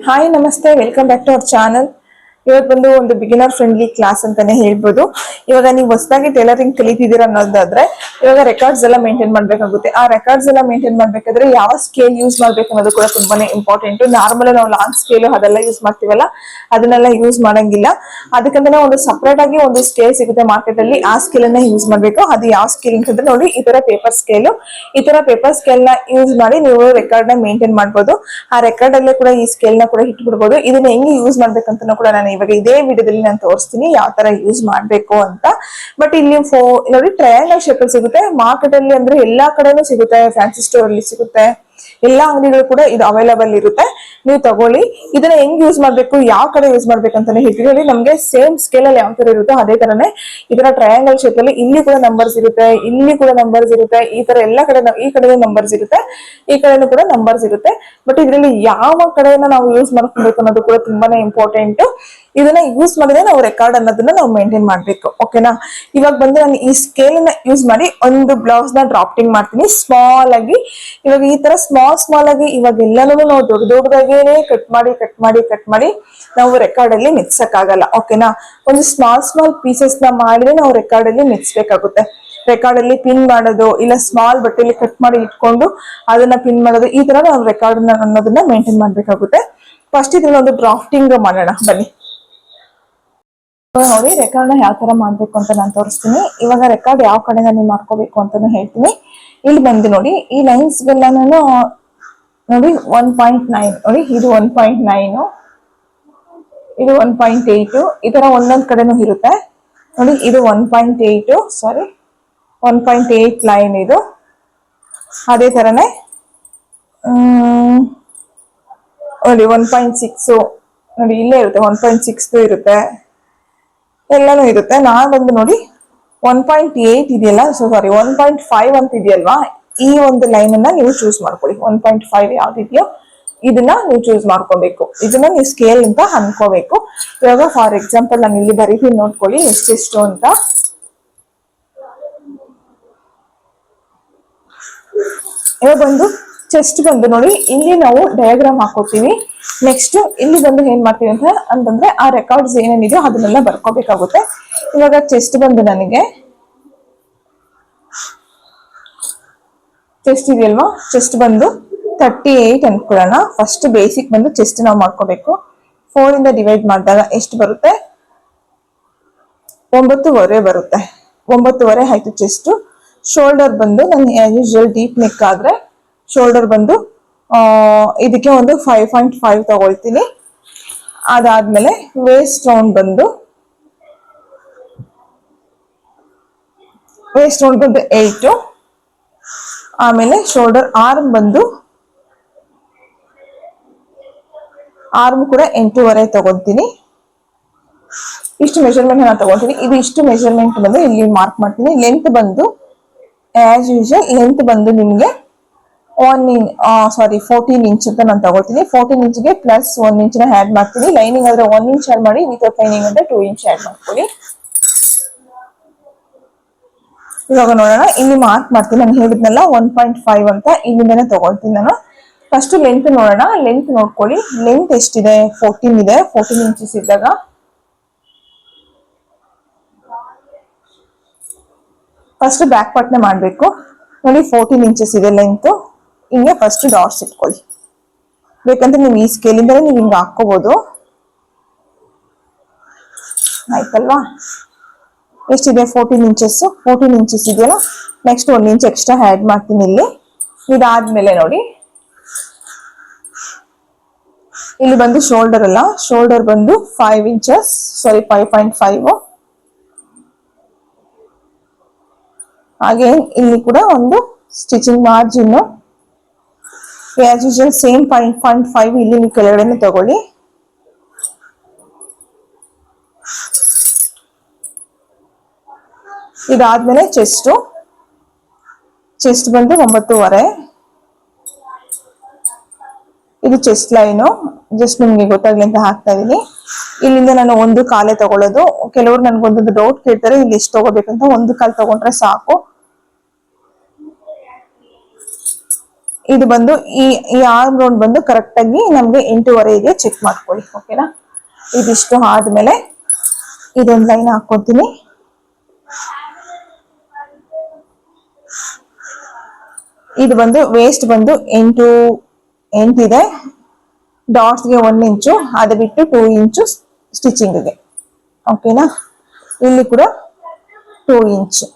Hi ನಮಸ್ತೆ, welcome back to our channel. ಇವತ್ತು ಬಂದು ಒಂದು ಬಿಗಿನರ್ ಫ್ರೆಂಡ್ಲಿ ಕ್ಲಾಸ್ ಅಂತಾನೆ ಹೇಳ್ಬೋದು. ಇವಾಗ ನೀವು ಹೊಸದಾಗಿ ಟೈಲರಿಂಗ್ ಕಲಿತಿದ್ದೀರಾ ಅನ್ನೋದಾದ್ರೆ ಇವಾಗ ರೆಕಾರ್ಡ್ಸ್ ಎಲ್ಲ ಮೇಂಟೈನ್ ಮಾಡ್ಬೇಕಾಗುತ್ತೆ. ಆ ರೆಕಾರ್ಡ್ಸ್ ಎಲ್ಲ ಮೇಂಟೈನ್ ಮಾಡ್ಬೇಕಾದ್ರೆ ಯಾವ ಸ್ಕೇಲ್ ಯೂಸ್ ಮಾಡ್ಬೇಕು ಅನ್ನೋದು ಕೂಡ ತುಂಬಾನೇ ಇಂಪಾರ್ಟೆಂಟ್. ನಾರ್ಮಲ್ ನಾವು ಲಾಂಗ್ ಸ್ಕೇಲ್ ಅದೆಲ್ಲ ಯೂಸ್ ಮಾಡ್ತೀವಲ್ಲ, ಅದನ್ನೆಲ್ಲ ಯೂಸ್ ಮಾಡಂಗಿಲ್ಲ. ಅದಕ್ಕಂತಾನೆ ಒಂದು ಸಪರೇಟ್ ಆಗಿ ಒಂದು ಸ್ಕೇಲ್ ಸಿಗುತ್ತೆ ಮಾರ್ಕೆಟ್ ಅಲ್ಲಿ, ಆ ಸ್ಕೇಲ್ ಅನ್ನ ಯೂಸ್ ಮಾಡ್ಬೇಕು. ಅದು ಯಾವ ಸ್ಕೇಲ್ ಅಂತಂದ್ರೆ ನೋಡಿ, ಈ ತರ ಪೇಪರ್ ಸ್ಕೇಲ್. ಈ ತರ ಪೇಪರ್ ಸ್ಕೇಲ್ ನ ಯೂಸ್ ಮಾಡಿ ನೀವು ರೆಕಾರ್ಡ್ ನ ಮೇಂಟೈನ್ ಮಾಡ್ಬೋದು. ಆ ರೆಕಾರ್ಡ್ ಅಲ್ಲೇ ಕೂಡ ಈ ಸ್ಕೇಲ್ ನ ಕೂಡ ಇಟ್ಬಿಡ್ಬೋದು. ಇದನ್ನ ಹೆಂಗೆ ಯೂಸ್ ಮಾಡ್ಬೇಕಂತ ಕೂಡ ನಾನು ಇವಾಗ ಇದೇ ವಿಡಿಯೋದಲ್ಲಿ ನಾನು ತೋರಿಸ್ತೀನಿ ಯಾವ ತರ ಯೂಸ್ ಮಾಡ್ಬೇಕು ಅಂತ. ಬಟ್ ಇಲ್ಲಿ ನೋಡಿ, ಟ್ರಯಾಂಗಲ್ ಶೇಪ್ ಅಲ್ಲಿ ಸಿಗುತ್ತೆ ಮಾರ್ಕೆಟ್ ಅಲ್ಲಿ, ಅಂದ್ರೆ ಎಲ್ಲಾ ಕಡೆನೂ ಸಿಗುತ್ತೆ. ಫ್ಯಾನ್ಸಿ ಸ್ಟೋರ್ ಅಲ್ಲಿ ಸಿಗುತ್ತೆ, ಎಲ್ಲಾ ಅಂಗಡಿಗಳು ಕೂಡ ಇದು ಅವೈಲೇಬಲ್ ಇರುತ್ತೆ. ನೀವು ತಗೊಳ್ಳಿ. ಇದನ್ನ ಹೆಂಗ್ ಯೂಸ್ ಮಾಡ್ಬೇಕು, ಯಾವ ಕಡೆ ಯೂಸ್ ಮಾಡ್ಬೇಕಂತಾನೆ ಹೇಳ್ತೀನಿ. ನಮ್ಗೆ ಸೇಮ್ ಸ್ಕೇಲ್ ಅಲ್ಲಿ ಯಾವ ತರ ಇರುತ್ತೋ ಅದೇ ತರನೇ ಇದರ ಟ್ರಯಾಂಗಲ್ ಶೇಪ್ ಅಲ್ಲಿ ಇಲ್ಲಿ ಕೂಡ ನಂಬರ್ಸ್ ಇರುತ್ತೆ, ಇಲ್ಲಿ ಕೂಡ ನಂಬರ್ಸ್ ಇರುತ್ತೆ. ಈ ತರ ಎಲ್ಲಾ ಕಡೆ ಈ ಕಡೆ ನಂಬರ್ಸ್ ಇರುತ್ತೆ, ಈ ಕಡೆನೂ ಕೂಡ ನಂಬರ್ಸ್ ಇರುತ್ತೆ. ಬಟ್ ಇದರಲ್ಲಿ ಯಾವ ಕಡೆಯನ್ನ ನಾವು ಯೂಸ್ ಮಾಡ್ಕೊಬೇಕು ಅನ್ನೋದು ಕೂಡ ತುಂಬಾನೇ ಇಂಪಾರ್ಟೆಂಟ್. ಇದನ್ನ ಯೂಸ್ ಮಾಡಿದ್ರೆ ನಾವು ರೆಕಾರ್ಡ್ ಅನ್ನೋದನ್ನ ನಾವು ಮೇಂಟೈನ್ ಮಾಡ್ಬೇಕು. ಓಕೆನಾ? ಇವಾಗ ಬಂದು ನಾನು ಈ ಸ್ಕೇಲ್ ನ ಯೂಸ್ ಮಾಡಿ ಒಂದು ಬ್ಲೌಸ್ ನ ಡ್ರಾಫ್ಟಿಂಗ್ ಮಾಡ್ತೀನಿ ಸ್ಮಾಲ್ ಆಗಿ. ಇವಾಗ ಈ ತರ ಸ್ಮಾಲ್ ಆಗಿ ಇವಾಗ ಎಲ್ಲಾನು ನಾವು ದೊಡ್ಡದಾಗೇನೆ ಕಟ್ ಮಾಡಿ ನಾವು ರೆಕಾರ್ಡ್ ಅಲ್ಲಿ ಮಿಕ್ಸಕ್ ಆಗಲ್ಲ. ಓಕೆನಾ? ಒಂದು ಸ್ಮಾಲ್ ಪೀಸಸ್ ನ ಮಾಡಿದ್ರೆ ನಾವು ರೆಕಾರ್ಡ್ ಅಲ್ಲಿ ಮಿಕ್ಸ್ಬೇಕಾಗುತ್ತೆ. ರೆಕಾರ್ಡ್ ಅಲ್ಲಿ ಪಿನ್ ಮಾಡೋದು, ಇಲ್ಲ ಸ್ಮಾಲ್ ಬಟ್ಟೆಲಿ ಕಟ್ ಮಾಡಿ ಇಟ್ಕೊಂಡು ಅದನ್ನ ಪಿನ್ ಮಾಡೋದು, ಈ ತರ ನಾವು ರೆಕಾರ್ಡ್ ಅನ್ನೋದನ್ನ ಮೇಂಟೈನ್ ಮಾಡ್ಬೇಕಾಗುತ್ತೆ. ಫಸ್ಟ್ ಇದ್ರಲ್ಲಿ ಒಂದು ಡ್ರಾಫ್ಟಿಂಗ್ ಮಾಡೋಣ ಬನ್ನಿ. ನೋಡಿ, ರೆಕಾರ್ಡ್ ನ ಯಾವ ತರ ಮಾಡ್ಬೇಕು ಅಂತ ನಾನು ತೋರಿಸ್ತೀನಿ. ಇವಾಗ ರೆಕಾರ್ಡ್ ಯಾವ ಕಡೆ ನೀವು ಮಾಡ್ಕೋಬೇಕು ಅಂತಾನು ಹೇಳ್ತೀನಿ. ಇಲ್ಲಿ ಬಂದು ನೋಡಿ, ಈ ಲೈನ್ಸ್ ಗೆಲ್ಲಾನು ನೋಡಿ 1.9, ನೋಡಿ ಇದು 1.9, ಇದು 1.8, ಈ ತರ ಒಂದೊಂದ್ ಕಡೆನೂ ಇರುತ್ತೆ. ನೋಡಿ ಇದು 1.8, ಸಾರಿ 1.8 ಲೈನ್ ಇದು. ಅದೇ ತರನೇ ನೋಡಿ 1.6 ನೋಡಿ ಇಲ್ಲೇ ಇರುತ್ತೆ, 1.6 ಇರುತ್ತೆ, ಎಲ್ಲಾನು ಇರುತ್ತೆ. ನಾನ್ ಬಂದು ನೋಡಿ 1.8 ಇದೆಯಲ್ಲ, ಸಾರಿ 1.5 ಅಂತ ಇದೆಯಲ್ವಾ, ಈ ಒಂದು ಲೈನ್ ಅನ್ನ ನೀವು ಚೂಸ್ ಮಾಡ್ಕೊಳ್ಳಿ. 1.5 ಯಾವ್ದಿದೆಯೋ ಇದನ್ನ ನೀವು ಚೂಸ್ ಮಾಡ್ಕೋಬೇಕು. ಇದನ್ನ ನೀವು ಸ್ಕೇಲ್ ಅಂತ ಅನ್ಕೋಬೇಕು. ಇವಾಗ ಫಾರ್ ಎಕ್ಸಾಂಪಲ್ ನಾನು ಇಲ್ಲಿ ಬರೀತೀನಿ, ನೋಡ್ಕೊಳ್ಳಿ ಎಷ್ಟೆಷ್ಟು ಅಂತ. ಇವಾಗ ಬಂದು ಚೆಸ್ಟ್ ಬಂದು ನೋಡಿ, ಇಲ್ಲಿ ನಾವು ಡಯಾಗ್ರಾಮ್ ಹಾಕೋತೀವಿ. ನೆಕ್ಸ್ಟ್ ಇಲ್ಲಿ ಬಂದು ಏನ್ ಮಾಡ್ತೀವಿ ಅಂತಂದ್ರೆ ಆ ರೆಕಾರ್ಡ್ಸ್ ಏನೇನಿದೆಯೋ ಅದನ್ನೆಲ್ಲ ಬರ್ಕೋಬೇಕಾಗುತ್ತೆ. ಇವಾಗ ಚೆಸ್ಟ್ ಬಂದು ನನಗೆ ಚೆಸ್ಟ್ ಇದೆಯಲ್ವಾ, ಚೆಸ್ಟ್ ಬಂದು 38 ಅನ್ಕೊಳ್ಳೋಣ. ಫಸ್ಟ್ ಬೇಸಿಕ್ ಬಂದು ಚೆಸ್ಟ್ ನಾವು ಮಾಡ್ಕೋಬೇಕು. 4 ಇಂದ ಡಿವೈಡ್ ಮಾಡಿದಾಗ ಎಷ್ಟು ಬರುತ್ತೆ? 9.5 ಬರುತ್ತೆ. 9.5 ಆಯ್ತು ಚೆಸ್ಟ್. ಶೋಲ್ಡರ್ ಬಂದು ನಾನು ಆಸ್ ಯೂಶುವಲ್ ಡೀಪ್ ನೆಕ್ ಆದ್ರೆ ಶೋಲ್ಡರ್ ಬಂದು ಇದಕ್ಕೆ ಒಂದು 5.5 ತಗೊಳ್ತೀನಿ. ಅದಾದ್ಮೇಲೆ ವೇಸ್ಟ್ ರೌಂಡ್ ಬಂದು 8. ಆಮೇಲೆ ಶೋಲ್ಡರ್ ಆರ್ಮ್ ಬಂದು ಆರ್ಮ್ ಕೂಡ 8.5 ತಗೊಳ್ತೀನಿ. ಇಷ್ಟು ಮೆಜರ್ಮೆಂಟ್ ನಾನು ತಗೊಳ್ತೀನಿ. ಇದು ಇಷ್ಟು ಮೆಜರ್ಮೆಂಟ್ ಬಂದು ಇಲ್ಲಿ ಮಾರ್ಕ್ ಮಾಡ್ತೀನಿ. ಲೆಂತ್ ಬಂದು ಆಸ್ ಯೂಶುವಲ್ ಲೆಂತ್ ಬಂದು ನಿಮ್ಗೆ 14 ಇಂಚ್ ಅಂತ ನಾನು ತಗೊಳ್ತೀನಿ. 14 ಇಂಚ್ಗೆ ಪ್ಲಸ್ 1 ಇಂಚ್ ಆಡ್ ಮಾಡ್ತೀನಿ. ಲೈನಿಂಗ್ ಆದ್ರೆ 1 ಇಂಚ್ ಆಡ್ ಮಾಡಿ, ವಿತೌಟ್ ಲೈನಿಂಗ್ ಅಂದ್ರೆ 2 ಇಂಚ್ ಆಡ್ ಮಾಡ್ಕೊಳ್ಳಿ. ಇವಾಗ ನೋಡೋಣ, ಇಲ್ಲಿ ಮಾರ್ಕ್ ಮಾಡ್ತೀನಿ. ನಾನು ಹೇಳಿದ್ನಲ್ಲ 1.5 ಅಂತ, ಇಲ್ಲಿಂದನೇ ತಗೊಳ್ತೀನಿ ನಾನು. ಫಸ್ಟ್ ಲೆಂತ್ ನೋಡೋಣ. ಲೆಂತ್ ನೋಡ್ಕೊಳ್ಳಿ, ಲೆಂತ್ ಎಷ್ಟಿದೆ? 14 ಇದೆ. 14 ಇಂಚಸ್ ಇದ್ದಾಗ ಫಸ್ಟ್ ಬ್ಯಾಕ್ ಪಾರ್ಟ್ನ ಮಾಡ್ಬೇಕು. ನೋಡಿ 14 ಇಂಚಸ್ ಇದೆ ಲೆಂತ್. ಹಿಂಗೆ ಫಸ್ಟ್ ಡಾಟ್ಸ್ ಇಟ್ಕೊಳ್ಳಿ. ಬೇಕಂದ್ರೆ ನೀವು ಈ ಸ್ಕೇಲಿಂದಲೇ ನೀವು ಹಿಂಗೆ ಹಾಕೋಬಹುದು. ಆಯ್ತಲ್ವಾ? ಎಷ್ಟಿದೆ? 14 ಇಂಚಸ್. 14 ಇಂಚಸ್ ಇದೆಯಲ್ಲ, ನೆಕ್ಸ್ಟ್ 1 ಇಂಚ್ ಎಕ್ಸ್ಟ್ರಾ ಆಡ್ ಮಾಡ್ತೀನಿ ಇಲ್ಲಿ. ಇದಾದ್ಮೇಲೆ ನೋಡಿ, ಇಲ್ಲಿ ಬಂದು ಶೋಲ್ಡರ್ ಅಲ್ಲ, ಶೋಲ್ಡರ್ ಬಂದು 5 ಇಂಚಸ್, ಸಾರಿ 5.5. ಹಾಗೆ ಇಲ್ಲಿ ಕೂಡ ಒಂದು stitching margin as usual same 5.5 ಇಲ್ಲಿ ನೀವು ಕೆಳಗಡೆ ತಗೊಳ್ಳಿ. ಇದಾದ್ಮೇಲೆ ಚೆಸ್ಟ್ ಬಂದು 9.5. ಇದು ಚೆಸ್ಟ್ ಲೈನು, ಜಸ್ಟ್ ನಿಮ್ಗೆ ಗೊತ್ತಾಗ್ಲಿ ಅಂತ ಹಾಕ್ತಾ ಇದೀನಿ. ಇಲ್ಲಿಂದ ನಾನು 1 ಕಾಲೇ ತಗೊಳ್ಳೋದು. ಕೆಲವರು ನನ್ಗೊಂದೊಂದು ಡೌಟ್ ಕೇಳ್ತಾರೆ, ಇಲ್ಲಿ ಎಷ್ಟು ತಗೋಬೇಕಂತ. 1 ಕಾಲು ತಗೊಂಡ್ರೆ ಸಾಕು. ಇದು ಬಂದು ಈ ಆರ್ಮ್ ರೌಂಡ್ ಬಂದು ಕರೆಕ್ಟ್ ಆಗಿ ನಮ್ಗೆ 8.5 ಇದೆ, ಚೆಕ್ ಮಾಡ್ಕೊಳ್ಳಿ. ಓಕೆನಾ? ಇದಿಷ್ಟು ಆದ್ಮೇಲೆ ಇದೊಂದು ಲೈನ್ ಹಾಕೋತೀನಿ. ಇದು ಬಂದು ವೇಸ್ಟ್ ಬಂದು 8 ಇದೆ, ಡಾಟ್ಸ್ಗೆ 1 ಇಂಚು, ಅದು ಬಿಟ್ಟು 2 ಇಂಚು ಸ್ಟಿಚಿಂಗ್ಗೆ. ಓಕೆನಾ? ಇಲ್ಲಿ ಕೂಡ 2 ಇಂಚು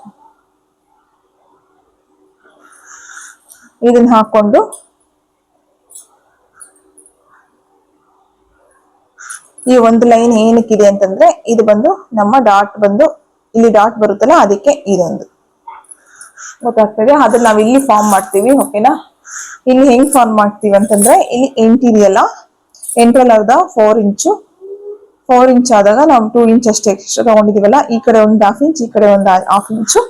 ಇದನ್ನ ಹಾಕೊಂಡು ಈ ಒಂದು ಲೈನ್ ಏನಕ್ಕಿದೆ ಅಂತಂದ್ರೆ, ಇದು ಬಂದು ನಮ್ಮ ಡಾಟ್ ಬಂದು ಇಲ್ಲಿ ಡಾಟ್ ಬರುತ್ತಲ್ಲ, ಅದಕ್ಕೆ ಇದೊಂದು ಗೊತ್ತಾಗ್ತದೆ. ಅದನ್ನ ನಾವ್ ಇಲ್ಲಿ ಫಾರ್ಮ್ ಮಾಡ್ತೀವಿ. ಓಕೆನಾ? ಇಲ್ಲಿ ಹೆಂಗ್ ಫಾರ್ಮ್ ಮಾಡ್ತೀವಿ ಅಂತಂದ್ರೆ, ಇಲ್ಲಿ 8 ಇದೆಯಲ್ಲ, 8ರಲ್ಲಿ ಅರ್ಧ 4 ಇಂಚ್ ಆದಾಗ ನಾವು 2 ಇಂಚ್ ಅಷ್ಟೇ ಎಕ್ಸ್ಟ್ರಾ ತಗೊಂಡಿದೀವಲ್ಲ, ಈ ಕಡೆ ಒಂದು 1/2 ಇಂಚ್, ಈ ಕಡೆ ಒಂದು 1/2 ಇಂಚು,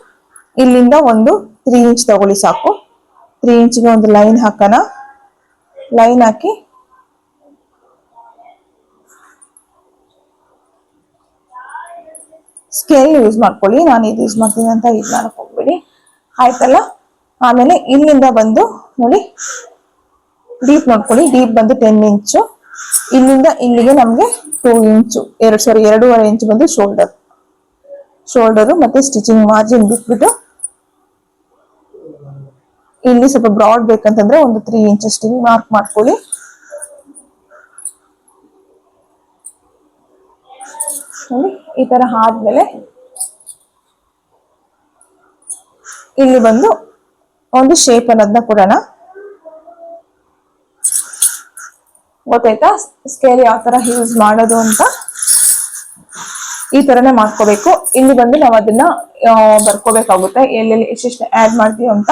ಇಲ್ಲಿಂದ ಒಂದು 3 ಇಂಚ್ ತಗೊಳ್ಳಿ ಸಾಕು. 3 ಇಂಚಿಗೆ ಒಂದು ಲೈನ್ ಹಾಕೋಣ. ಲೈನ್ ಹಾಕಿ ಸ್ಕೇಲ್ ಯೂಸ್ ಮಾಡ್ಕೊಳ್ಳಿ. ನಾನು ಇದು ಯೂಸ್ ಮಾಡ್ತೀನಿ ಅಂತ ಇದು ಮಾಡಕ್ ಹೋಗ್ಬೇಡಿ, ಆಯ್ತಲ್ಲ? ಆಮೇಲೆ ಇಲ್ಲಿಂದ ಬಂದು ನೋಡಿ, ಡೀಪ್ ನೋಡ್ಕೊಳ್ಳಿ. ಡೀಪ್ ಬಂದು 10 ಇಂಚು, ಇಲ್ಲಿಂದ ಇಲ್ಲಿಗೆ ನಮ್ಗೆ 2 ಇಂಚು 2.5 ಇಂಚು ಬಂದು ಶೋಲ್ಡರು ಮತ್ತೆ ಸ್ಟಿಚಿಂಗ್ ಮಾರ್ಜಿನ್ ಬಿಟ್ಬಿಟ್ಟು, ಇಲ್ಲಿ ಸ್ವಲ್ಪ ಬ್ರಾಡ್ ಬೇಕಂತಂದ್ರೆ ಒಂದು 3 ಇಂಚ್ ಅಷ್ಟು ಮಾರ್ಕ್ ಮಾಡ್ಕೊಳ್ಳಿ. ಈ ತರ ಆದ್ಮೇಲೆ ಇಲ್ಲಿ ಬಂದು ಒಂದು ಶೇಪ್ ಅನ್ನೋದನ್ನ ಕೊಡೋಣ. ಗೊತ್ತಾಯ್ತಾ ಸ್ಕೇಲ್ ಯಾವ ತರ ಯೂಸ್ ಮಾಡೋದು ಅಂತ? ಈ ತರನೇ ಮಾಡ್ಕೋಬೇಕು. ಇಲ್ಲಿ ಬಂದು ನಾವು ಅದನ್ನ ಬರ್ಕೋಬೇಕಾಗುತ್ತೆ, ಎಲ್ಲೆಲ್ಲಿ ಎಷ್ಟೆಷ್ಟು ಆಡ್ ಮಾಡ್ತೀವಿ ಅಂತ.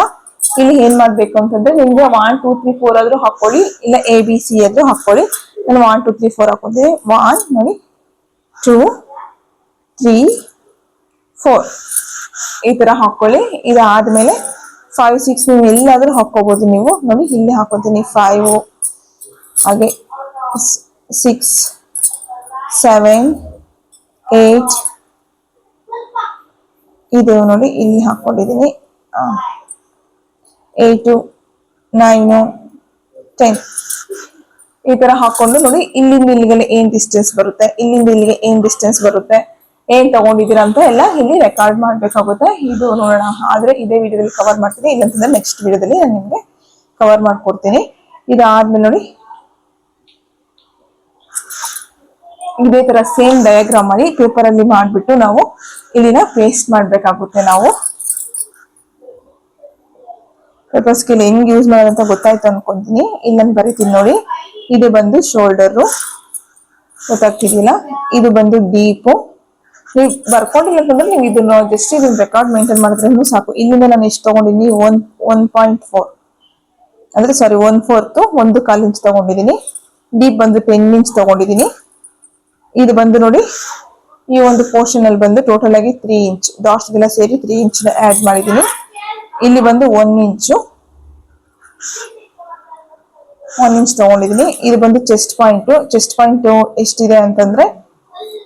ಇಲ್ಲಿ ಏನ್ ಮಾಡ್ಬೇಕು ಅಂತಂದ್ರೆ, ನಿಮ್ಗೆ 1 2 3 4 ಆದ್ರೂ ಹಾಕೊಳ್ಳಿ, ಇಲ್ಲ ABC ಆದ್ರೂ ಹಾಕೊಳ್ಳಿ. ನಾನು 1 2 3 4 ಹಾಕೋತೀನಿ. 1 ನೋಡಿ, 2 3 4 ಈ ತರ ಹಾಕೊಳ್ಳಿ. ಇದಾದ್ಮೇಲೆ 5 6 ನೀವು ಎಲ್ಲಾದ್ರೂ ಹಾಕೋಬಹುದು. ನೀವು ನೋಡಿ, ಇಲ್ಲಿ ಹಾಕೋತೀನಿ 5, ಹಾಗೆ 6 7 8 ಇದು ನೋಡಿ, ಇಲ್ಲಿ ಹಾಕೊಂಡಿದ್ದೀನಿ 8 9 10 ಈ ತರ ಹಾಕೊಂಡು ನೋಡಿ, ಇಲ್ಲಿಂದ ಇಲ್ಲಿಗೆ ಏನ್ ಡಿಸ್ಟೆನ್ಸ್ ಬರುತ್ತೆ, ಇಲ್ಲಿಂದ ಇಲ್ಲಿಗೆ ಏನ್ ಡಿಸ್ಟೆನ್ಸ್ ಬರುತ್ತೆ, ಏನ್ ತಗೊಂಡಿದ್ದೀರಾ ಅಂತ ಎಲ್ಲ ಇಲ್ಲಿ ರೆಕಾರ್ಡ್ ಮಾಡ್ಬೇಕಾಗುತ್ತೆ. ಇದು ನೋಡೋಣ. ಆದ್ರೆ ಇದೇ ವಿಡಿಯೋದಲ್ಲಿ ಕವರ್ ಮಾಡ್ತೀನಿ, ಇಲ್ಲಂತಂದ್ರೆ ನೆಕ್ಸ್ಟ್ ವಿಡಿಯೋದಲ್ಲಿ ನಾನು ನಿಮ್ಗೆ ಕವರ್ ಮಾಡ್ಕೊಡ್ತೀನಿ. ಇದಾದ್ಮೇಲೆ ನೋಡಿ, ಇದೇ ತರ ಸೇಮ್ ಡಯಾಗ್ರಾಮ್ ಮಾಡಿ ಪೇಪರ್ ಅಲ್ಲಿ ಮಾಡ್ಬಿಟ್ಟು ನಾವು ಇಲ್ಲಿನ ಪೇಸ್ಟ್ ಮಾಡ್ಬೇಕಾಗುತ್ತೆ. ನಾವು ಪೇಪರ್ ಸ್ಕೇಲ್ ಹೆಂಗ್ ಯೂಸ್ ಮಾಡೋದಂತ ಗೊತ್ತಾಯ್ತು ಅನ್ಕೊಂತೀನಿ. ಇಲ್ಲಿ ನಾನು ಬರೀತೀನಿ ನೋಡಿ. ಇದು ಬಂದು ಶೋಲ್ಡರ್, ಗೊತ್ತಾಗ್ತಿದಿಲ್ಲ. ಇದು ಬಂದು ಡೀಪು. ನೀವು ಬರ್ಕೊಂಡಿಲ್ಲ ಅಂತಂದ್ರೆ ನೀವು ಇದನ್ನ ಜಸ್ಟ್ ಇದನ್ನ ರೆಕಾರ್ಡ್ ಮೇಂಟೈನ್ ಮಾಡಿದ್ರೂ ಸಾಕು. ಇಲ್ಲಿಂದ ನಾನು ಎಷ್ಟು ತಗೊಂಡಿದ್ದೀನಿ, 1.4 ಅಂದ್ರೆ ಸಾರಿ 1/4 1/4 ಇಂಚ್ ತಗೊಂಡಿದ್ದೀನಿ. ಡೀಪ್ ಬಂದು 10 ಇಂಚ್ ತಗೊಂಡಿದ್ದೀನಿ. ಇದು ಬಂದು ನೋಡಿ, ಈ ಒಂದು ಪೋರ್ಷನ್ ಅಲ್ಲಿ ಬಂದು ಟೋಟಲ್ ಆಗಿ 3 ಇಂಚ್ ಡಾಟ್ಸ್ ಗೆಲ್ಲ ಸೇರಿ 3 ಇಂಚ್ ಆಡ್ ಮಾಡಿದ್ದೀನಿ. ಇಲ್ಲಿ ಬಂದು 1 ಇಂಚು ತಗೊಂಡಿದ್ದೀನಿ. ಇದು ಬಂದು ಚೆಸ್ಟ್ ಪಾಯಿಂಟ್ ಎಷ್ಟಿದೆ ಅಂತಂದ್ರೆ,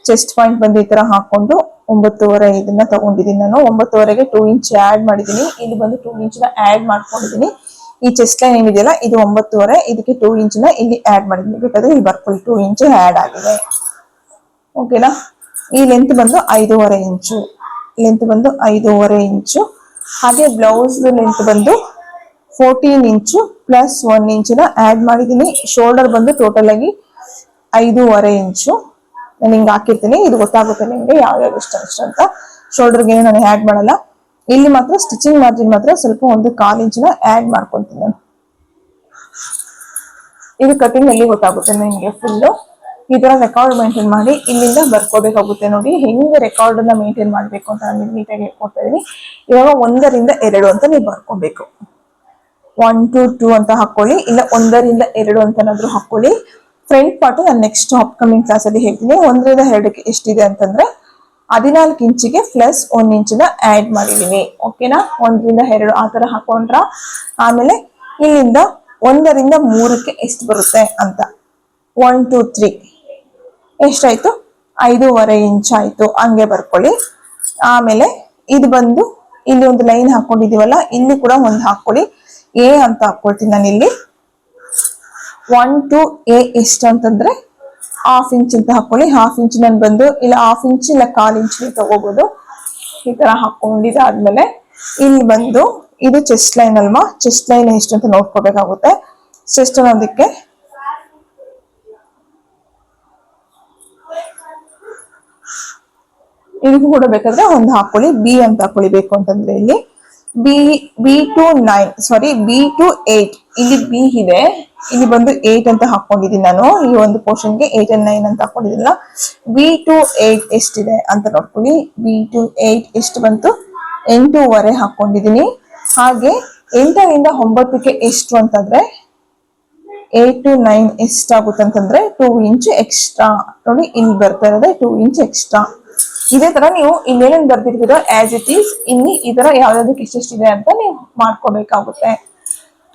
ಚೆಸ್ಟ್ ಪಾಯಿಂಟ್ ಬಂದು ಈ ತರ ಹಾಕೊಂಡು 9.5 ಇದನ್ನ ತಗೊಂಡಿದ್ದೀನಿ ನಾನು. 9.5ಗೆ 2 ಇಂಚ್ ಆಡ್ ಮಾಡಿದ್ದೀನಿ. ಇಲ್ಲಿ ಬಂದು 2 ಇಂಚ್ ಆಡ್ ಮಾಡ್ಕೊಂಡಿದ್ದೀನಿ. ಈ ಚೆಸ್ಟ್ ಲೈನ್ ಏನಿದೆಯಲ್ಲ, ಇದು 9.5, ಇದಕ್ಕೆ 2 ಇಂಚ್ ಇಲ್ಲಿ ಆಡ್ ಮಾಡಿದ್ದೀನಿ. ಬೇಕಾದ್ರೆ ಇಲ್ಲಿ ಬರ್ಕೊಳ್ಳಿ, 2 ಇಂಚ್ ಆಡ್ ಆಗಿದೆ. ಓಕೆನಾ? ಈ ಲೆಂತ್ ಬಂದು 5.5 ಇಂಚು, ಹಾಗೆ ಬ್ಲೌಸ್ ಲೆಂತ್ ಬಂದು 14 ಇಂಚು ಪ್ಲಸ್ 1 ಇಂಚಿನ ಆಡ್ ಮಾಡಿದ್ದೀನಿ. ಶೋಲ್ಡರ್ ಬಂದು ಟೋಟಲ್ ಆಗಿ 5.5 ಇಂಚು ನಾನು ಹಿಂಗೆ ಹಾಕಿರ್ತೀನಿ. ಇದು ಗೊತ್ತಾಗುತ್ತೆ ನಿಮ್ಗೆ ಯಾವ್ಯಾವ ಇಷ್ಟ ಅಂತ. ಶೋಲ್ಡರ್ಗೆ ನಾನು ಆಡ್ ಮಾಡಲ್ಲ. ಇಲ್ಲಿ ಮಾತ್ರ ಸ್ಟಿಚಿಂಗ್ ಮಾರ್ಜಿನ್ ಮಾತ್ರ ಸ್ವಲ್ಪ 1/4 ಇಂಚಿನ ಆಡ್ ಮಾಡ್ಕೊಂತೀನಿ ನಾನು. ಇದು ಕಟಿಂಗ್ ಅಲ್ಲಿ ಗೊತ್ತಾಗುತ್ತೆ ನಿಮ್ಗೆ ಫುಲ್ಲು. ಈ ತರ ರೆಕಾರ್ಡ್ ಮೇಂಟೈನ್ ಮಾಡಿ ಇಲ್ಲಿಂದ ಬರ್ಕೋಬೇಕಾಗುತ್ತೆ. ನೋಡಿ ಹೆಂಗೆ ರೆಕಾರ್ಡ್ ಅನ್ನ ಮೇಂಟೈನ್ ಮಾಡ್ಬೇಕು ಅಂತ ನಾನು ನೀಟಾಗಿ ಹೇಳ್ಕೊಡ್ತಾ ಇದೀನಿ. ಇವಾಗ 1ರಿಂದ 2 ಅಂತ ನೀವು ಬರ್ಕೋಬೇಕು. 1 to 2 ಅಂತ ಹಾಕೊಳ್ಳಿ, ಇಲ್ಲ 1ರಿಂದ 2 ಅಂತನಾದ್ರೂ ಹಾಕೊಳ್ಳಿ. ಫ್ರಂಟ್ ಪಾರ್ಟ್ ನಾನು ನೆಕ್ಸ್ಟ್ ಅಪ್ಕಮಿಂಗ್ ಕ್ಲಾಸ್ ಅಲ್ಲಿ ಹೇಳ್ತೀನಿ. 1ರಿಂದ 2ಕ್ಕೆ ಎಷ್ಟಿದೆ ಅಂತಂದ್ರೆ 14 ಇಂಚಿಗೆ ಪ್ಲಸ್ 1 ಇಂಚಿನ ಆಡ್ ಮಾಡಿದೀನಿ. ಓಕೆನಾ? 1ರಿಂದ 2 ಆ ತರ ಹಾಕೊಂಡ್ರ. ಆಮೇಲೆ ಇಲ್ಲಿಂದ 1ರಿಂದ 3ಕ್ಕೆ ಎಷ್ಟು ಬರುತ್ತೆ ಅಂತ 1 2 3 ಎಷ್ಟಾಯ್ತು? 5.5 ಇಂಚ್ ಆಯ್ತು. ಹಂಗೆ ಬರ್ಕೊಳ್ಳಿ. ಆಮೇಲೆ ಇದು ಬಂದು ಇಲ್ಲಿ ಒಂದು ಲೈನ್ ಹಾಕೊಂಡಿದೀವಲ್ಲ, ಇಲ್ಲಿ ಕೂಡ ಒಂದು ಹಾಕೊಳ್ಳಿ. ಎ ಅಂತ ಹಾಕೊಳ್ತೀನಿ ನಾನು ಇಲ್ಲಿ. 1 to A ಎಷ್ಟು ಅಂತಂದ್ರೆ 1/2 ಇಂಚ್ ಅಂತ ಹಾಕೊಳ್ಳಿ. 1/2 ಇಂಚ್ ನಾನು ಬಂದು ಇಲ್ಲ 1/2 ಇಂಚ್ ಇಲ್ಲ 1/4 ಇಂಚ್ ತಗೋಬಹುದು. ಈ ತರ ಹಾಕೊಂಡಿದ್ದಾದ್ಮೇಲೆ ಇಲ್ಲಿ ಬಂದು ಇದು ಚೆಸ್ಟ್ ಲೈನ್ ಅಲ್ವಾ, ಚೆಸ್ಟ್ ಲೈನ್ ಎಷ್ಟು ಅಂತ ನೋಡ್ಕೋಬೇಕಾಗುತ್ತೆ. ಚೆಸ್ಟ್ ಅನ್ನೋದಕ್ಕೆ ಇದಕ್ಕೂ ಕೂಡ ಬೇಕಾದ್ರೆ ಒಂದು ಹಾಕೊಳ್ಳಿ, ಬಿ ಅಂತ ಹಾಕೊಳ್ಳಿ. ಬೇಕು ಅಂತಂದ್ರೆ ಇಲ್ಲಿ B two 9 sorry B two 8 ಇಲ್ಲಿ ಬಿ ಇದೆ, ಇಲ್ಲಿ ಬಂದು 8 ಅಂತ ಹಾಕೊಂಡಿದ್ದೀನಿ ನಾನು. ಈ ಒಂದು ಪೋರ್ಷನ್ಗೆ 8 and 9 ಅಂತ ಹಾಕೊಂಡಿದ್ದೀನಲ್ಲ. ಬಿ ಟು 8 ಎಷ್ಟಿದೆ ಅಂತ ನೋಡ್ಕೊಳ್ಳಿ. ಬಿ ಟು 8 ಎಷ್ಟು ಬಂತು, 8.5 ಹಾಕೊಂಡಿದ್ದೀನಿ. ಹಾಗೆ 8ರಿಂದ 9ಕ್ಕೆ ಎಷ್ಟು ಅಂತಂದ್ರೆ 8 to 9 ಎಷ್ಟಾಗುತ್ತೆ ಅಂತಂದ್ರೆ 2 ಇಂಚ್ ಎಕ್ಸ್ಟ್ರಾ. ನೋಡಿ ಇಲ್ಲಿ ಬರ್ತಾ ಇರೋದೇ 2 ಇಂಚ್ ಎಕ್ಸ್ಟ್ರಾ. ಇದೇ ತರ ನೀವು ಇನ್ನೇನೇನ್ ಬರ್ದಿರ್ತೀರೋ ಆಸ್ ಇಟ್ ಈಸ್ ಇಲ್ಲಿ ಈ ತರ ಯಾವ್ದಾದಕ್ಕೆ ಎಷ್ಟೆಷ್ಟಿದೆ ಅಂತ ನೀವು ಮಾಡ್ಕೋಬೇಕಾಗುತ್ತೆ.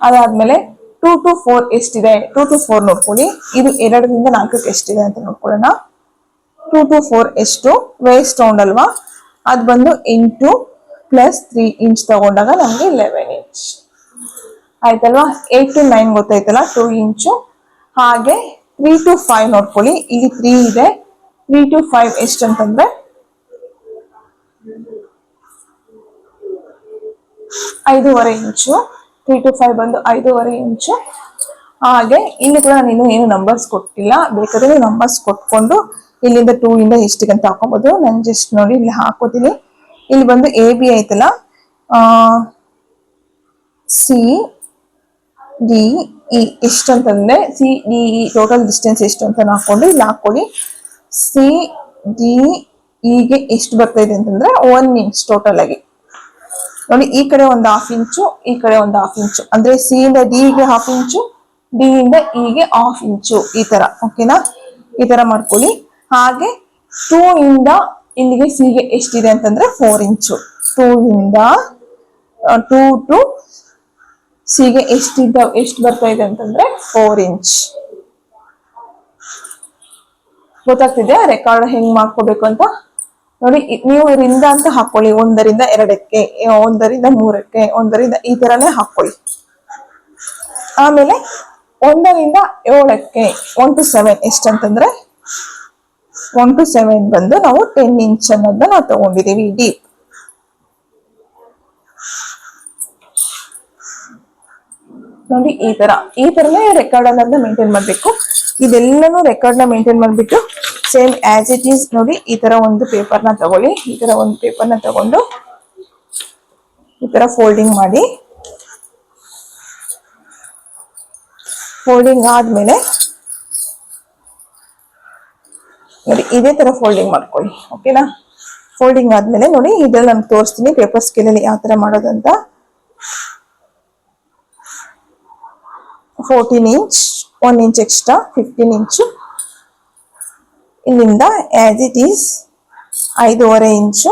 ಅದಾದ್ಮೇಲೆ 2 to 4 ಎಷ್ಟಿದೆ, 2 to 4 ನೋಡ್ಕೊಳ್ಳಿ. ಇದು 2ರಿಂದ 4ಕ್ಕೆ ಎಷ್ಟಿದೆ ಅಂತ ನೋಡ್ಕೊಳ್ಳೋಣ. 2 to 4 ಎಷ್ಟು, ವೇಸ್ಟ್ ರೌಂಡ್ ಅಲ್ವಾ, ಅದು ಬಂದು 8 + 3 ಇಂಚ್ ತಗೊಂಡಾಗ ನಮ್ಗೆ 11 ಇಂಚ್ ಆಯ್ತಲ್ವಾ. 8 to 9 ಗೊತ್ತಾಯ್ತಲ್ಲ, 2 ಇಂಚು. ಹಾಗೆ 3 to 5 ನೋಡ್ಕೊಳ್ಳಿ. ಇಲ್ಲಿ 3 ಇದೆ, 3 to 5 ಎಷ್ಟು ಅಂತಂದ್ರೆ 5.5 ಇಂಚು. 3 to 5 ಬಂದು 5.5 ಇಂಚು. ಹಾಗೆ ಇಲ್ಲಿ ಕೂಡ ನಾನು ಏನು ನಂಬರ್ಸ್ ಕೊಟ್ಟಿಲ್ಲ, ಬೇಕಾದ್ರೆ ನೀವು ನಂಬರ್ಸ್ ಕೊಟ್ಕೊಂಡು ಇಲ್ಲಿಂದ 2 ಇಂದ ಎಷ್ಟಿಗೆ ಅಂತ ಹಾಕೋಬಹುದು. ನಾನು ಜಸ್ಟ್ ನೋಡಿ ಇಲ್ಲಿ ಹಾಕೋತೀನಿ. ಇಲ್ಲಿ ಬಂದು ಎ ಬಿ ಆಯ್ತಲ್ಲ, ಸಿ ಡಿ ಇ ಎಷ್ಟು ಅಂತಂದ್ರೆ C D E total distance ಎಷ್ಟು ಅಂತ ಹಾಕೊಂಡು ಇಲ್ಲಿ ಹಾಕೊಳ್ಳಿ. ಸಿ ಡಿ ಇಗೆ ಎಷ್ಟು ಬರ್ತಾ ಇದೆ ಅಂತಂದ್ರೆ 1 ಇಂಚ್ ಟೋಟಲ್ ಆಗಿ. ನೋಡಿ ಈ ಕಡೆ ಒಂದು 1/2 ಇಂಚು, ಈ ಕಡೆ ಒಂದು 1/2 ಇಂಚು, ಅಂದ್ರೆ ಸಿ ಇಂದ ಡಿ ಗೆ 1/2 ಇಂಚು, ಡಿ ಇಂದ ಇಗೆ 1/2 ಇಂಚು, ಈ ತರ. ಓಕೆನಾ, ಈ ತರ ಮಾಡ್ಕೊಳ್ಳಿ. ಹಾಗೆ 2 ಇಂದ ಇಲ್ಲಿಗೆ ಸಿ ಗೆ ಎಷ್ಟಿದೆ ಅಂತಂದ್ರೆ 4 ಇಂಚು. 2 ಇಂದ 2 to ಸಿ ಗೆ ಎಷ್ಟು ಬರ್ತಾ ಇದೆ ಅಂತಂದ್ರೆ 4 ಇಂಚ್. ಗೊತ್ತಾಗ್ತಿದೆ ರೆಕಾರ್ಡ್ ಹೆಂಗ್ ಮಾಡ್ಕೋಬೇಕು ಅಂತ. ನೋಡಿ ನೀವು ರಿಂದ ಅಂತ ಹಾಕೊಳ್ಳಿ, 1ರಿಂದ 2ಕ್ಕೆ, 1ರಿಂದ 3ಕ್ಕೆ, 1ರಿಂದ ಈ ತರಾನೇ ಹಾಕೊಳ್ಳಿ. ಆಮೇಲೆ 1ರಿಂದ 7ಕ್ಕೆ 1 to 7 ಎಷ್ಟಂತಂದ್ರೆ 1 to 7 ಬಂದು ನಾವು 10 ಇಂಚ್ ಅನ್ನೋದನ್ನ ನಾವು ತಗೊಂಡಿದೀವಿ ಡೀಪ್. ನೋಡಿ ಈ ತರನೇ ರೆಕಾರ್ಡ್ ಅನ್ನೋದನ್ನ ಮೇಂಟೈನ್ ಮಾಡ್ಬೇಕು. ಇದೆಲ್ಲನೂ ರೆಕಾರ್ಡ್ ನ ಮೇಂಟೈನ್ ಮಾಡ್ಬಿಟ್ಟು ಸೇಮ್ ಆಸ್ ಇಟ್ ಈಸ್ ನೋಡಿ ಈ ತರ ಒಂದು ಪೇಪರ್ನ ತಗೊಳ್ಳಿ. ಈ ತರ ಒಂದು ಪೇಪರ್ನ ತಗೊಂಡು ಈ ತರ ಫೋಲ್ಡಿಂಗ್ ಮಾಡಿ, ಫೋಲ್ಡಿಂಗ್ ಆದ್ಮೇಲೆ ನೋಡಿ ಇದೇ ತರ ಫೋಲ್ಡಿಂಗ್ ಮಾಡ್ಕೊಳ್ಳಿ. ಓಕೆನಾ, ಫೋಲ್ಡಿಂಗ್ ಆದ್ಮೇಲೆ ನೋಡಿ ಇದ್ರಲ್ಲಿ ನಾನು ತೋರಿಸ್ತೀನಿ ಪೇಪರ್ ಸ್ಕೇಲಲ್ಲಿ ಯಾವ ತರ ಮಾಡೋದಂತ. 14 ಇಂಚ್, 1 ಇಂಚ್ ಎಕ್ಸ್ಟ್ರಾ 15 ಇಂಚು. ಇಲ್ಲಿಂದ ಆಸ್ ಇಟ್ ಈಸ್ 5.5 ಇಂಚು.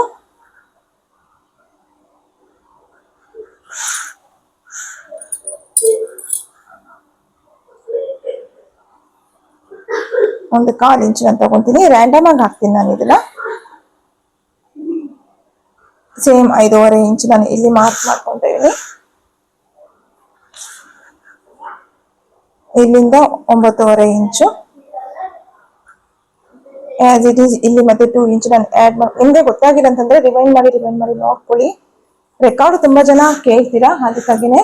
ಒಂದು 1/4 ಇಂಚ್ ನಾನು ತಗೊಂತೀನಿ, ರ್ಯಾಂಡಮ್ ಆಗಿ ಹಾಕ್ತೀನಿ ನಾನು ಇದನ್ನ. ಸೇಮ್ 5.5 ಇಂಚ್ ನಾನು ಇಲ್ಲಿ ಮಾರ್ಕ್ ಮಾಡ್ಕೊಂತ ಇದೀನಿ. ಇಲ್ಲಿಂದ 9.5 ಇಂಚು ಆಸ್ ಇಟ್ ಈಸ್. ಇಲ್ಲಿ ಮತ್ತೆ 2 ಇಂಚ್ ನಾನು ಆಡ್ ಮಾಡಿ, ನಿಮ್ಗೆ ಗೊತ್ತಾಗಿಲ್ಲ ಅಂತಂದ್ರೆ ರಿವೈಂಡ್ ಮಾಡಿ ನೋಡ್ಕೊಳ್ಳಿ. ರೆಕಾರ್ಡ್ ತುಂಬಾ ಜನ ಕೇಳ್ತೀರಾ, ಅದಕ್ಕಾಗಿನೇ.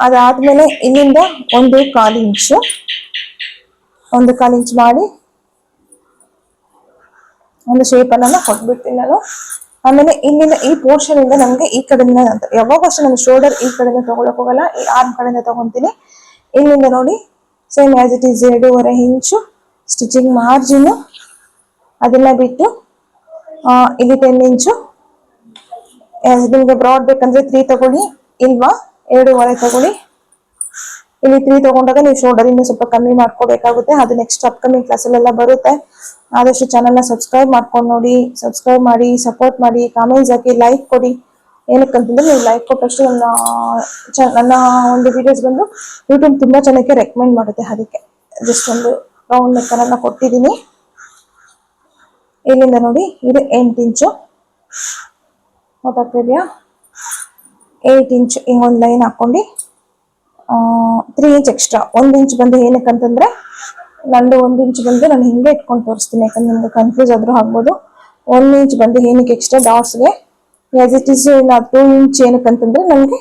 ಅದಾದ್ಮೇಲೆ ಇಲ್ಲಿಂದ 1/4 ಇಂಚು, 1/4 ಇಂಚ್ ಮಾಡಿ ಒಂದು ಶೇಪ್ ಅನ್ನ ಕೊಟ್ಬಿಡ್ತೀನಿ ನಾನು. ಆಮೇಲೆ ಇಲ್ಲಿಂದ ಈ ಪೋರ್ಷನ್ ಇಂದ ನಮ್ಗೆ ಈ ಕಡೆಯಿಂದ ಯಾವಾಗ ಅಷ್ಟೇ ನಾನು ಶೋಲ್ಡರ್ ಈ ಕಡೆಯಿಂದ ತಗೊಳಕ್ ಹೋಗಲ್ಲ, ಈ ಆರ್ಮ್ ಕಡೆಯಿಂದ ತಗೊಂತೀನಿ. ಇಲ್ಲಿಂದ ನೋಡಿ same as it is 2.5 inch stitching margin. ಅದನ್ನ ಬಿಟ್ಟು ಇಲ್ಲಿ 10 ಇಂಚು. ನಿಮ್ಗೆ ಬ್ರಾಡ್ ಬೇಕಂದ್ರೆ 3 ತಗೊಳ್ಳಿ, ಇಲ್ವಾ 2.5 ತಗೊಳ್ಳಿ. ಇಲ್ಲಿ 3 ತಗೊಂಡಾಗ ನೀವು ಶೋಲ್ಡರ್ ಇಂದ ಸ್ವಲ್ಪ ಕಮ್ಮಿ ಮಾಡ್ಕೋಬೇಕಾಗುತ್ತೆ. ಅದು ನೆಕ್ಸ್ಟ್ ಅಪ್ಕಮಿಂಗ್ ಕ್ಲಾಸಲ್ಲೆಲ್ಲ ಬರುತ್ತೆ. ಆದಷ್ಟು ಚಾನಲ್ನ ಸಬ್ಸ್ಕ್ರೈಬ್ ಮಾಡ್ಕೊಂಡು ನೋಡಿ, ಸಬ್ಸ್ಕ್ರೈಬ್ ಮಾಡಿ, ಸಪೋರ್ಟ್ ಮಾಡಿ, ಕಾಮೆಂಟ್ಸ್ ಹಾಕಿ, ಲೈಕ್ ಕೊಡಿ. ಏನಕ್ಕಂತಂದ್ರೆ ನೀವು ಲೈಕ್ ಕೊಟ್ಟಷ್ಟು ನನ್ನ ಒಂದು ವಿಡಿಯೋಸ್ ಬಂದು ಯೂಟ್ಯೂಬ್ ತುಂಬಾ ಜನಕ್ಕೆ ರೆಕಮೆಂಡ್ ಮಾಡುತ್ತೆ. ಅದಕ್ಕೆ ಜಸ್ಟ್ ಒಂದು ರೌಂಡ್ ನೆಕ್ಕನ್ನ ಕೊಟ್ಟಿದ್ದೀನಿ. ಇಲ್ಲಿಂದ ನೋಡಿ ಇದು 8 ಇಂಚು, ಗೊತ್ತಾಗ್ತಿದ್ಯಾ? 8 ಇಂಚು ಹಿಂಗೊಂದು ಲೈನ್ ಹಾಕೊಂಡು 3 ಇಂಚ್ ಎಕ್ಸ್ಟ್ರಾ, 1 ಇಂಚ್ ಬಂದು ಏನಕ್ಕಂತಂದ್ರೆ ನಂದು 1 ಇಂಚ್ ಬಂದು ನಾನು ಹಿಂಗೆ ಇಟ್ಕೊಂಡು ತೋರಿಸ್ತೀನಿ, ಯಾಕಂದ್ರೆ ನಿಮ್ಗೆ ಕನ್ಫ್ಯೂಸ್ ಆದ್ರೂ ಆಗ್ಬೋದು. 1 ಇಂಚ್ ಬಂದು ಏನಕ್ಕೆ ಎಕ್ಸ್ಟ್ರಾ ಡಾಟ್ಸ್ಗೆ, ಆಸ್ ಇಟ್ ಈಸ್ 2 ಇಂಚ್ ಏನಕ್ಕಂತಂದ್ರೆ ನನಗೆ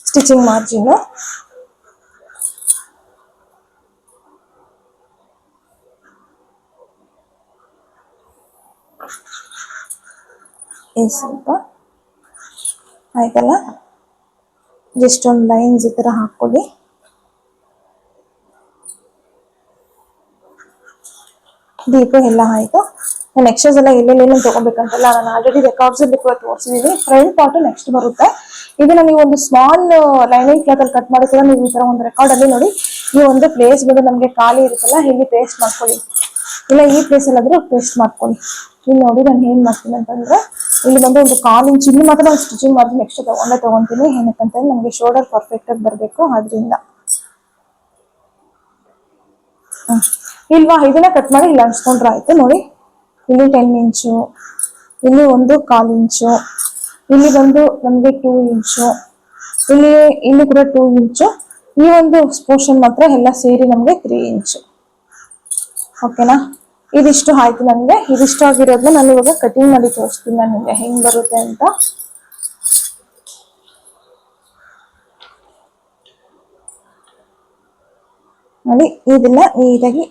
ಸ್ಟಿಚಿಂಗ್ ಮಾರ್ಜಿನ್. ಈ ಸ್ವಲ್ಪ ಆಯ್ತಲ್ಲ, ಜಸ್ಟ್ ಒಂದು ಲೈನ್ಸ್ ಈ ತರ ಹಾಕೊಳ್ಳಿ. ದೀಪ ಎಲ್ಲ ಆಯ್ತು. ನಾನು ಎಕ್ಸ್ಟ್ರಾಸ್ ಎಲ್ಲ ಎಲ್ಲೆಲ್ಲೇನು ತಗೋಬೇಕಂತಲ್ಲ ನಾನು ಆಲ್ರೆಡಿ ರೆಕಾರ್ಡ್ಸ್ ಅಲ್ಲಿ ಕೂಡ ತೋರಿಸಿದೀನಿ. ಫ್ರಂಟ್ ಪಾರ್ಟ್ ನೆಕ್ಸ್ಟ್ ಬರುತ್ತೆ. ಇದನ್ನ ನೀವು ಒಂದು ಸ್ಮಾಲ್ ಲೈನಿಂಗ್ ಕ್ಲಾತ್ ಅಲ್ಲಿ ಕಟ್ ಮಾಡಿ ಕೂಡ ನೀವು ಈ ತರ ಒಂದು ರೆಕಾರ್ಡ್ ಅಲ್ಲಿ ನೋಡಿ, ಈ ಒಂದು ಪ್ಲೇಸ್ ಬಂದು ನಮಗೆ ಖಾಲಿ ಇರುತ್ತಲ್ಲ, ಇಲ್ಲಿ ಪೇಸ್ಟ್ ಮಾಡ್ಕೊಳ್ಳಿ, ಇಲ್ಲ ಈ ಪ್ಲೇಸ್ ಅಲ್ಲಾದ್ರೂ ಪೇಸ್ಟ್ ಮಾಡ್ಕೊಳ್ಳಿ. ಇಲ್ಲಿ ನೋಡಿ ನಾನು ಏನ್ ಮಾಡ್ತೀನಿ ಅಂತಂದ್ರೆ, ಇಲ್ಲಿ ಬಂದು ಒಂದು 1/4 ಇಂಚ್ ಇಲ್ಲಿ ಮಾತ್ರ ನಾನು ಸ್ಟಿಚಿಂಗ್ ಮಾಡಿ ನೆಕ್ಸ್ಟ್ ತಗೊಂತೀನಿ. ಏನಕ್ಕಂತಂದ್ರೆ ನಮಗೆ ಶೋಲ್ಡರ್ ಪರ್ಫೆಕ್ಟ್ ಆಗಿ ಬರಬೇಕು, ಆದ್ರಿಂದ ಇಲ್ವಾ ಇದನ್ನ ಕಟ್ ಮಾಡಿ ಇಲ್ಲಿ ಅನ್ಸ್ಕೊಂಡ್ರೆ ಆಯ್ತು. ನೋಡಿ ಇಲ್ಲಿ 10 ಇಂಚು, ಇಲ್ಲಿ ಒಂದು 1/4 ಇಂಚು, ಇಲ್ಲಿ ಬಂದು ನಮಗೆ 2 ಇಂಚು, ಇಲ್ಲಿ ಕೂಡ 2 ಇಂಚು, ಈ ಒಂದು ಪೋರ್ಷನ್ ಮಾತ್ರ ಎಲ್ಲ ಸೇರಿ ನಮಗೆ 3 ಇಂಚು. ಓಕೆನಾ, ಇದಿಷ್ಟು ಆಯ್ತು. ನನಗೆ ಇದಿಷ್ಟು ಆಗಿರೋದನ್ನ ನಾನು ಇವಾಗ ಕಟಿಂಗ್ ಮಾಡಿ ತೋರಿಸ್ತೀನಿ ನನಗೆ ಹೆಂಗ್ ಬರುತ್ತೆ ಅಂತ. ನೋಡಿ ಇದನ್ನ ನೀಟಾಗಿ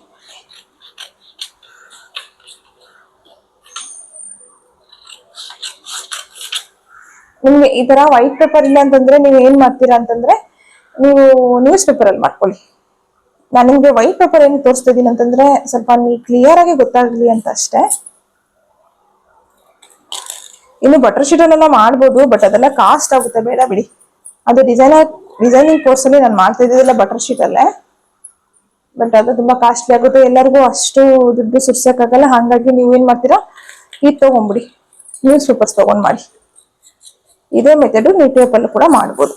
ನಿಮ್ಗೆ ಈ ತರ ವೈಟ್ ಪೇಪರ್ ಇಲ್ಲ ಅಂತಂದ್ರೆ ನೀವು ಏನ್ ಮಾಡ್ತೀರಾ ಅಂತಂದ್ರೆ, ನೀವು ನ್ಯೂಸ್ ಪೇಪರ್ ಅಲ್ಲಿ ಮಾಡ್ಕೊಳ್ಳಿ. ನಾನು ನಿಮ್ಗೆ ವೈಟ್ ಪೇಪರ್ ಏನು ತೋರಿಸ್ತಾ ಇದೀನಿ ಅಂತಂದ್ರೆ ಸ್ವಲ್ಪ ನೀವು ಕ್ಲಿಯರ್ ಆಗಿ ಗೊತ್ತಾಗ್ಲಿ ಅಂತ ಅಷ್ಟೇ. ಇನ್ನು ಬಟರ್ ಶೀಟ್ ಅಲ್ಲೆಲ್ಲ ಮಾಡ್ಬೋದು, ಬಟ್ ಅದೆಲ್ಲ ಕಾಸ್ಟ್ ಆಗುತ್ತೆ, ಬೇಡ ಬಿಡಿ. ಅದು ಡಿಸೈನಿಂಗ್ ಕೋರ್ಸ್ ಅಲ್ಲಿ ನಾನು ಮಾಡ್ತಾ ಇದ್ದಿದ್ದೆಲ್ಲ ಬಟರ್ ಶೀಟ್ ಅಲ್ಲೇ, ಬಟ್ ಅದು ತುಂಬಾ ಕಾಸ್ಟ್ಲಿ ಆಗುತ್ತೆ, ಎಲ್ಲರಿಗೂ ಅಷ್ಟು ದುಡ್ಡು ಸುರ್ಸಕ್ಕಾಗಲ್ಲ. ಹಾಗಾಗಿ ನೀವು ಏನ್ ಮಾಡ್ತೀರಾ, ಇದು ತಗೊಂಡ್ಬಿಡಿ, ನ್ಯೂಸ್ ಪೇಪರ್ಸ್ ತಗೊಂಡ್ ಮಾಡಿ. ಇದೇ ಮೆಥಡ್ ನೀವು ಟೇಪಲ್ಲೂ ಕೂಡ ಮಾಡ್ಬೋದು.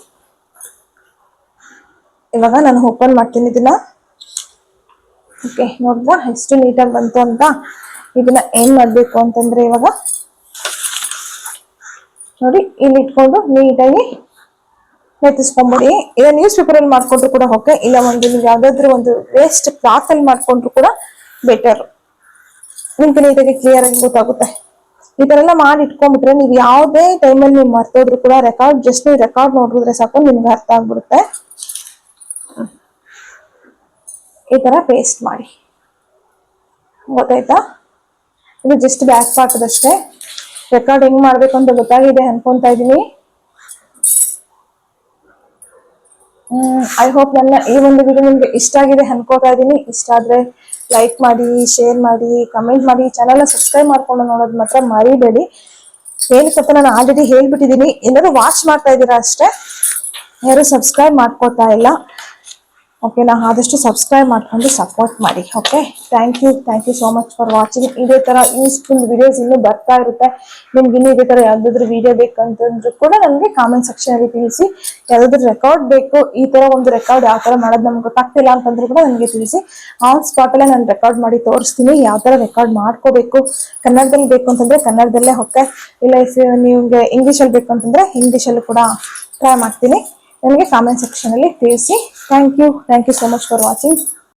ಇವಾಗ ನಾನು ಓಪನ್ ಮಾಡ್ತೀನಿ ಇದನ್ನ. ಓಕೆ, ನೋಡಿದ್ರಾ ಎಷ್ಟು ನೀಟಾಗಿ ಬಂತು ಅಂತ. ಇದನ್ನ ಏನ್ ಮಾಡ್ಬೇಕು ಅಂತಂದ್ರೆ, ಇವಾಗ ನೋಡಿ ಇಲ್ಲಿ ಇಟ್ಕೊಂಡು ನೀಟಾಗಿ ಮೆತ್ತಿಸ್ಕೊಂಬಿಡಿ. ಇಲ್ಲ ನ್ಯೂಸ್ ಪೇಪರ್ ಅಲ್ಲಿ ಮಾಡ್ಕೊಂಡ್ರು ಕೂಡ ಓಕೆ, ಇಲ್ಲ ಒಂದು ನೀವು ಯಾವ್ದಾದ್ರು ಒಂದು ವೇಸ್ಟ್ ಕ್ಲಾತ್ ಅಲ್ಲಿ ಮಾಡ್ಕೊಂಡ್ರು ಕೂಡ ಬೆಟರ್, ನಿಮ್ಗೆ ನೀಟಾಗಿ ಕ್ಲಿಯರ್ ಆಗಿ ಗೊತ್ತಾಗುತ್ತೆ. ಈ ತರ ಎಲ್ಲ ಮಾಡಿ ಇಟ್ಕೊಂಡ್ಬಿಟ್ರೆ ನೀವು ಯಾವುದೇ ಟೈಮಲ್ಲಿ ನೀವು ಮರ್ತೋದ್ರು ಕೂಡ ಜಸ್ಟ್ ನೀವು ರೆಕಾರ್ಡ್ ನೋಡಿದ್ರೆ ಸಾಕು, ನಿಮ್ಗೆ ಅರ್ಥ ಆಗ್ಬಿಡುತ್ತೆ. ಈ ತರ ಪೇಸ್ಟ್ ಮಾಡಿ, ಗೊತ್ತಾಯ್ತಾ? ಇದು ಜಸ್ಟ್ ಬ್ಯಾಕ್ ಪಾರ್ಟ್ ಅಷ್ಟೇ. ರೆಕಾರ್ಡ್ ಹೆಂಗ್ ಮಾಡ್ಬೇಕು ಅಂತ ಗೊತ್ತಾಗಿದೆ ಅನ್ಕೊಂತಾ ಇದೀನಿ. ಐ ಹೋಪ್ ನನ್ನ ಈ ಒಂದು ವಿಡಿಯೋ ನಿಮ್ಗೆ ಇಷ್ಟ ಆಗಿದೆ ಅನ್ಕೋತಾ ಇದೀನಿ. ಇಷ್ಟ ಆದ್ರೆ ಲೈಕ್ ಮಾಡಿ, ಶೇರ್ ಮಾಡಿ, ಕಮೆಂಟ್ ಮಾಡಿ, ಚಾನಲ್ನ ಸಬ್ಸ್ಕ್ರೈಬ್ ಮಾಡ್ಕೊಂಡು ನೋಡೋದು ಮಾತ್ರ ಮರಿಬೇಡಿ. ಏನಕ್ಕಂತ ನಾನು ಆಲ್ರೆಡಿ ಹೇಳ್ಬಿಟ್ಟಿದೀನಿ, ಎಲ್ಲರೂ ವಾಚ್ ಮಾಡ್ತಾ ಇದ್ದೀರಾ ಅಷ್ಟೇ, ಯಾರು ಸಬ್ಸ್ಕ್ರೈಬ್ ಮಾಡ್ಕೋತಾ ಇಲ್ಲ. ಓಕೆನಾ, ಆದಷ್ಟು ಸಬ್ಸ್ಕ್ರೈಬ್ ಮಾಡ್ಕೊಂಡು ಸಪೋರ್ಟ್ ಮಾಡಿ. Okay, thank you so much for watching. ಇದೇ ತರ ಯೂಸ್ಫುಲ್ ವಿಡಿಯೋಸ್ ಇನ್ನೂ ಬರ್ತಾ ಇರುತ್ತೆ. ನಿಮ್ಗೆ ಇನ್ನೂ ಇದೇ ತರ ಯಾವ್ದಾದ್ರು ವಿಡಿಯೋ ಬೇಕಂತಂದ್ರೂ ಕೂಡ ನನಗೆ ಕಾಮೆಂಟ್ ಸೆಕ್ಷನ್ ಅಲ್ಲಿ ತಿಳಿಸಿ. ಯಾವ್ದಾದ್ರು ರೆಕಾರ್ಡ್ ಬೇಕು, ಈ ತರ ಒಂದು ರೆಕಾರ್ಡ್ ಯಾವ ತರ ಮಾಡೋದು ನಮ್ಗೆ ಗೊತ್ತಾಗ್ತಿಲ್ಲ ಅಂತಂದ್ರೂ ಕೂಡ ನನಗೆ ತಿಳಿಸಿ. ಆನ್ ಸ್ಪಾಟ್ ಅಲ್ಲೇ ನಾನು ರೆಕಾರ್ಡ್ ಮಾಡಿ ತೋರಿಸ್ತೀನಿ, ಯಾವ ತರ ರೆಕಾರ್ಡ್ ಮಾಡ್ಕೋಬೇಕು. ಕನ್ನಡದಲ್ಲಿ ಬೇಕು ಅಂತಂದ್ರೆ ಕನ್ನಡದಲ್ಲೇ, ಓಕೆ, ಇಲ್ಲ ಇಫ್ ನಿಮ್ಗೆ ಇಂಗ್ಲಿಷ್ ಅಲ್ಲಿ ಬೇಕು ಅಂತಂದ್ರೆ ಇಂಗ್ಲಿಷ್ ಅಲ್ಲೂ ಕೂಡ ಟ್ರೈ ಮಾಡ್ತೀನಿ. ನನಗೆ ಕಾಮೆಂಟ್ ಸೆಕ್ಷನ್ ಅಲ್ಲಿ ತಿಳಿಸಿ. Thank you so much for watching.